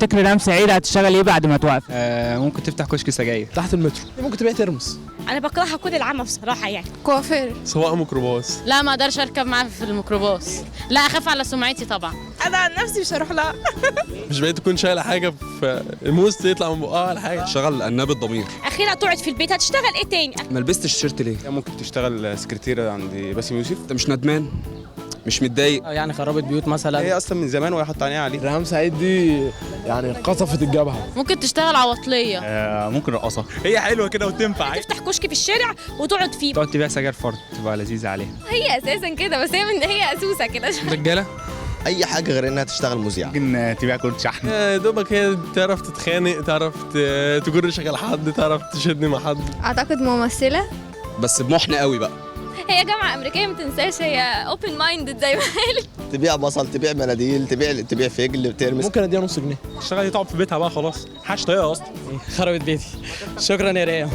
تفتكر ريهام سعيد هتشتغل ايه بعد ما توقف؟ ممكن تفتح كشك سجاير تحت المترو، ممكن تبيع ترمس. انا بكرهها كل العامه بصراحه يعني. كوافير. سواق ميكروباص. لا ما اقدرش اركب معاها في الميكروباص، لا اخاف على سمعتي طبعا. انا عن نفسي مش هروح لها. مش بعيد تكون شايله حاجه في الموز يطلع من بقها ولا حاجه. شغل عناب الضمير. اخيرا تقعد في البيت، هتشتغل ايه تاني؟ ما لبستش التيشيرت ليه؟ ممكن تشتغل سكرتيرة عند باسم يوسف. انت مش ندمان؟ مش متضايق؟ يعني خربت بيوت مثلا. هي اصلا من زمان وهي حاطه عينيها عليه. ريهام سعيد دي يعني قصفت الجبهه. ممكن تشتغل عواطليه. ممكن رقصة. هي حلوه كده وتنفع. تفتح كشك في الشارع وتقعد فيه. تقعد تبيع سجاير فرد تبقى لذيذه عليها. هي اساسا كده، بس هي اسوسه كده. رجاله اي حاجه غير انها تشتغل مذيعه. ممكن تبيع كرة شحن. يا دوبك هي تعرف تتخانق، تعرف تجر شغل حد، تعرف تشدني مع حد. اعتقد ممثله. بس بمحن قوي بقى. هي جامعه امريكيه ما تنساش، هي اوبن مايندد زي ما قالت. تبيع بصل، تبيع مناديل، تبيع فجل، بترمس. ممكن اديها نص جنيه. تشتغل تقعد في بيتها بقى خلاص. حاجه طايقه اصلا. خربت بيتي. شكرا يا ريهام.